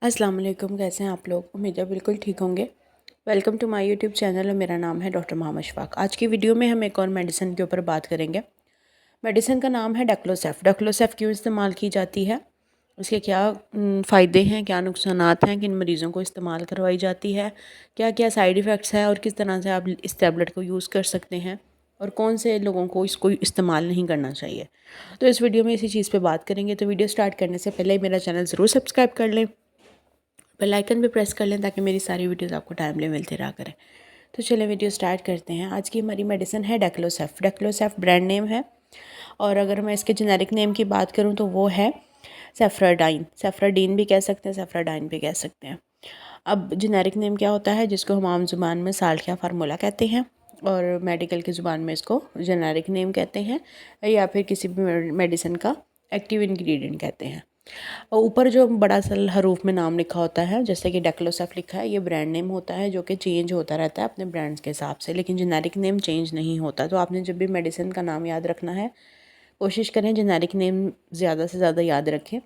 अस्सलाम वालेकुम। कैसे हैं आप लोग? उम्मीद है बिल्कुल ठीक होंगे। Welcome to my YouTube channel और मेरा नाम है डॉक्टर मोहम्मद शफाक। आज की वीडियो में हम एक और मेडिसिन के ऊपर बात करेंगे। मेडिसिन का नाम है डेक्लोसेफ। डेक्लोसेफ क्यों इस्तेमाल की जाती है, उसके क्या फ़ायदे हैं, क्या नुकसानात हैं, किन मरीज़ों को इस्तेमाल करवाई जाती है, क्या क्या साइड इफ़ेक्ट्स हैं और किस तरह से आप इस टैबलेट को यूज़ कर सकते हैं और कौन से लोगों को इसको इस्तेमाल नहीं करना चाहिए। तो इस वीडियो में इसी चीज़ पे बात करेंगे। तो वीडियो स्टार्ट करने से पहले मेरा चैनल ज़रूर सब्सक्राइब कर लें, बेल आइकन भी प्रेस कर लें ताकि मेरी सारी वीडियोस आपको टाइमली मिलती रहा करें। तो चलिए वीडियो स्टार्ट करते हैं। आज की हमारी मेडिसिन है डेक्लोसेफ। डेक्लोसेफ ब्रांड नेम है और अगर मैं इसके जेनेरिक नेम की बात करूं तो वो है सेफ्राडाइन। सेफ्राडीन भी कह सकते हैं, सेफ्राडाइन भी कह सकते हैं। अब जेनेरिक नेम क्या होता है, जिसको हम आम ज़ुबान में साल्टिया फार्मूला कहते हैं और मेडिकल की ज़ुबान में इसको जेनेरिक नेम कहते हैं या फिर किसी भी मेडिसिन का एक्टिव इंग्रेडिएंट कहते हैं। और ऊपर जो बड़ा सा हरूफ में नाम लिखा होता है, जैसे कि डेक्लोसेफ लिखा है, ये ब्रांड नेम होता है जो कि चेंज होता रहता है अपने ब्रांड्स के हिसाब से, लेकिन जेनेरिक नेम चेंज नहीं होता। तो आपने जब भी मेडिसिन का नाम याद रखना है, कोशिश करें जेनेरिक नेम ज़्यादा से ज़्यादा याद रखें,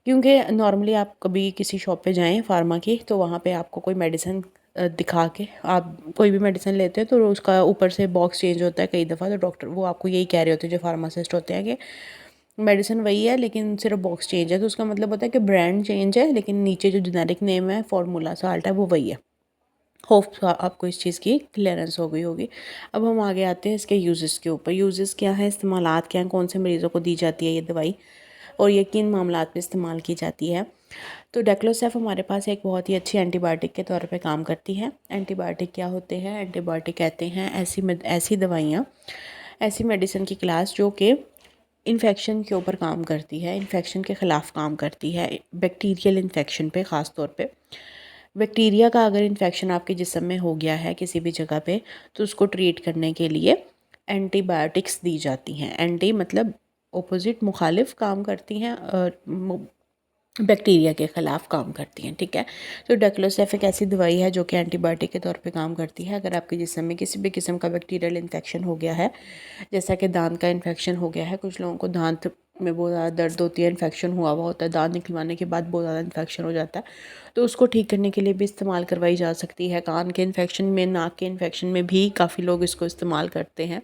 क्योंकि नॉर्मली आप कभी किसी शॉप पे जाएं फार्मा की, तो वहाँ पे आपको कोई मेडिसिन दिखा के आप कोई भी मेडिसिन लेते हैं तो उसका ऊपर से बॉक्स चेंज होता है कई दफ़ा। तो डॉक्टर वो आपको यही कह रहे होते हैं, जो फार्मासिस्ट होते हैं, कि मेडिसिन वही है लेकिन सिर्फ बॉक्स चेंज है। तो उसका मतलब होता है कि ब्रांड चेंज है लेकिन नीचे जो जेनेरिक नेम है फार्मूला साल्ट है वो वही है। होप आपको इस चीज़ की क्लियरेंस हो गई होगी। अब हम आगे आते हैं इसके यूजेस के ऊपर। यूजेस क्या है, इस्तेमालात क्या हैं, कौन से मरीज़ों को दी जाती है ये दवाई और ये किन मामलात में इस्तेमाल की जाती है। तो डेक्लोसेफ हमारे पास एक बहुत ही अच्छी एंटीबायोटिक के तौर पे काम करती है। एंटीबायोटिक क्या होते हैं? एंटीबायोटिक कहते हैं ऐसी दवाइयाँ, ऐसी मेडिसिन की क्लास जो कि इन्फेक्शन के ऊपर काम करती है, इन्फेक्शन के ख़िलाफ़ काम करती है, बैक्टीरियल इन्फेक्शन पे ख़ास तौर पे। बैक्टीरिया का अगर इन्फेक्शन आपके जिस्म में हो गया है किसी भी जगह पे, तो उसको ट्रीट करने के लिए एंटीबायोटिक्स दी जाती हैं। एंटी मतलब ऑपोजिट, मुखालिफ काम करती हैं और बैक्टीरिया के ख़िलाफ़ काम करती हैं। ठीक है, तो डेक्लोसेफ एक ऐसी दवाई है जो कि एंटीबायोटिक के तौर पे काम करती है। अगर आपके जिस्म में किसी भी किस्म का बैक्टीरियल इन्फेक्शन हो गया है, जैसा कि दांत का इन्फेक्शन हो गया है, कुछ लोगों को दांत में बहुत ज़्यादा दर्द होती है, इन्फेक्शन हुआ हुआ होता है, दांत निकलवाने के बाद बहुत ज़्यादा इन्फेक्शन हो जाता है, तो उसको ठीक करने के लिए भी इस्तेमाल करवाई जा सकती है। कान के इन्फेक्शन में, नाक के इन्फेक्शन में भी काफ़ी लोग इसको इस्तेमाल करते हैं,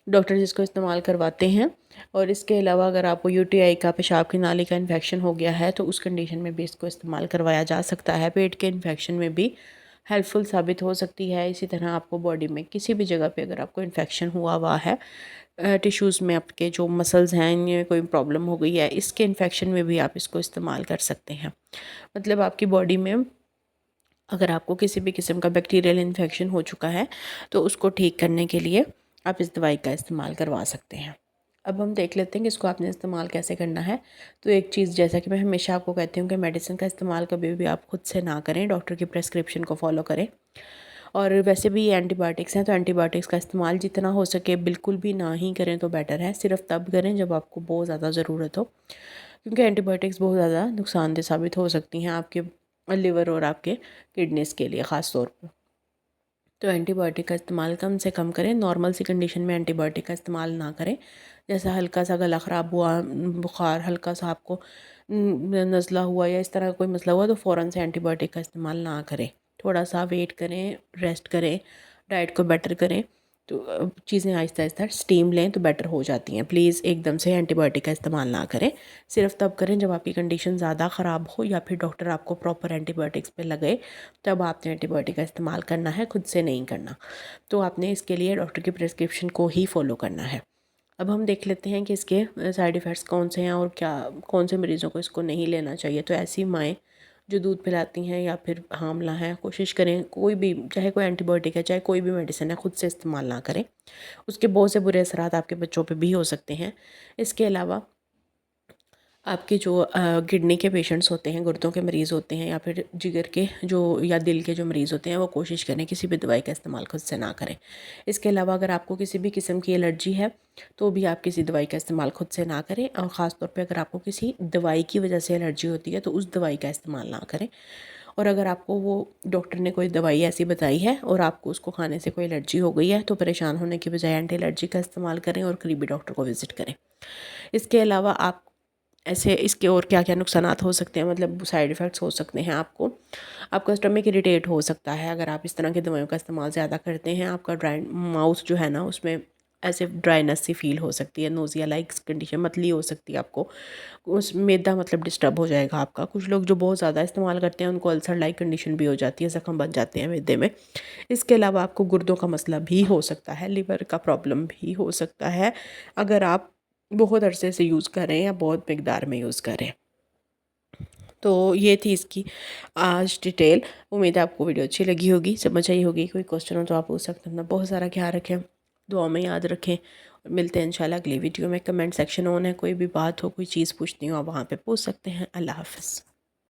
डॉक्टर जिसको इस्तेमाल करवाते हैं। और इसके अलावा अगर आपको यूटीआई का, पेशाब की नाली का इन्फेक्शन हो गया है, तो उस कंडीशन में भी इसको इस्तेमाल करवाया जा सकता है। पेट के इन्फेक्शन में भी हेल्पफुल साबित हो सकती है। इसी तरह आपको बॉडी में किसी भी जगह पे अगर आपको इन्फेक्शन हुआ हुआ है, टिश्यूज़ में आपके जो मसल्स हैं इनमें कोई प्रॉब्लम हो गई है, इसके इन्फेक्शन में भी आप इसको इस्तेमाल कर सकते हैं। मतलब आपकी बॉडी में अगर आपको किसी भी किस्म का बैक्टीरियल इन्फेक्शन हो चुका है, तो उसको ठीक करने के लिए आप इस दवाई का इस्तेमाल करवा सकते हैं। अब हम देख लेते हैं कि इसको आपने इस्तेमाल कैसे करना है। तो एक चीज़, जैसा कि मैं हमेशा आपको कहती हूँ कि मेडिसिन का इस्तेमाल कभी भी आप खुद से ना करें, डॉक्टर की प्रेस्क्रिप्शन को फॉलो करें। और वैसे भी ये एंटीबायोटिक्स हैं, तो एंटीबायोटिक्स का इस्तेमाल जितना हो सके बिल्कुल भी ना ही करें तो बेटर है। सिर्फ तब करें जब आपको बहुत ज़्यादा ज़रूरत हो, क्योंकि एंटीबायोटिक्स बहुत ज़्यादा नुकसानदेह साबित हो सकती हैं आपके लिवर और आपके किडनीज़ के लिए ख़ास तौर पर। तो एंटीबायोटिक का इस्तेमाल कम से कम करें। नॉर्मल सी कंडीशन में एंटीबायोटिक का इस्तेमाल ना करें। जैसा हल्का सा गला ख़राब हुआ, बुखार, हल्का सा आपको नज़ला हुआ या इस तरह का कोई मसला हुआ, तो फ़ौरन से एंटीबायोटिक का इस्तेमाल ना करें। थोड़ा सा वेट करें, रेस्ट करें, डाइट को बेटर करें, तो चीज़ें आहिस्ता आहिस्ता स्टीम लें तो बेटर हो जाती हैं। प्लीज़ एकदम से एंटीबायोटिक का इस्तेमाल ना करें। सिर्फ तब करें जब आपकी कंडीशन ज़्यादा ख़राब हो या फिर डॉक्टर आपको प्रॉपर एंटीबायोटिक्स पे लगे, तब आपने एंटीबायोटिक का इस्तेमाल करना है, खुद से नहीं करना। तो आपने इसके लिए डॉक्टर की प्रिस्क्रिप्शन को ही फॉलो करना है। अब हम देख लेते हैं कि इसके साइड इफ़ेक्ट्स कौन से हैं और क्या, कौन से मरीज़ों को इसको नहीं लेना चाहिए। तो ऐसी माएँ जो दूध पिलाती हैं या फिर हामला हैं, कोशिश करें कोई भी, चाहे कोई एंटीबायोटिक है, चाहे कोई भी मेडिसिन है, खुद से इस्तेमाल ना करें। उसके बहुत से बुरे असरात आपके बच्चों पे भी हो सकते हैं। इसके अलावा आपके जो किडनी के पेशेंट्स होते हैं, गुर्दों के मरीज़ होते हैं, या फिर जिगर के जो या दिल के जो मरीज़ होते हैं, वो कोशिश करें किसी भी दवाई का इस्तेमाल खुद से ना करें। इसके अलावा अगर आपको किसी भी किस्म की एलर्जी है, तो भी आप किसी दवाई का इस्तेमाल खुद से ना करें। और ख़ास तौर पे अगर आपको किसी दवाई की वजह से एलर्जी होती है, तो उस दवाई का इस्तेमाल ना करें। और अगर आपको वो डॉक्टर ने कोई दवाई ऐसी बताई है और आपको उसको खाने से कोई एलर्जी हो गई है, तो परेशान होने की बजाय एंटी एलर्जी का इस्तेमाल करें और करीबी डॉक्टर को विज़िट करें। इसके अलावा आप ऐसे इसके और क्या क्या नुकसानात हो सकते हैं, मतलब साइड इफ़ेक्ट्स हो सकते हैं आपको। आपका स्टमक इरिटेट हो सकता है अगर आप इस तरह की दवाइयों का इस्तेमाल ज़्यादा करते हैं। आपका ड्राई माउथ जो है ना, उसमें ऐसे ड्राइनेस सी फील हो सकती है, नोज़िया लाइक कंडीशन, मतली हो सकती है आपको। उस मैदा मतलब डिस्टर्ब हो जाएगा आपका। कुछ लोग जो बहुत ज़्यादा इस्तेमाल करते हैं उनको अल्सर लाइक कंडीशन भी हो जाती है, ज़ख्म बन जाते हैं मैदे में। इसके अलावा आपको गुर्दों का मसला भी हो सकता है, लिवर का प्रॉब्लम भी हो सकता है अगर आप बहुत अरसे से यूज़ करें या बहुत मकदार में यूज़ करें। तो ये थी इसकी आज डिटेल। उम्मीद है आपको वीडियो अच्छी लगी होगी, समझ आई होगी। कोई क्वेश्चन हो तो आप पूछ सकते हैं। अपना बहुत सारा ख्याल रखें, दुआ में याद रखें, और मिलते हैं इंशाल्लाह अगली वीडियो में। कमेंट सेक्शन ऑन है, कोई भी बात हो, कोई चीज़ पूछनी हो आप वहाँ पे पूछ सकते हैं। अल्लाह हाफ़िज़।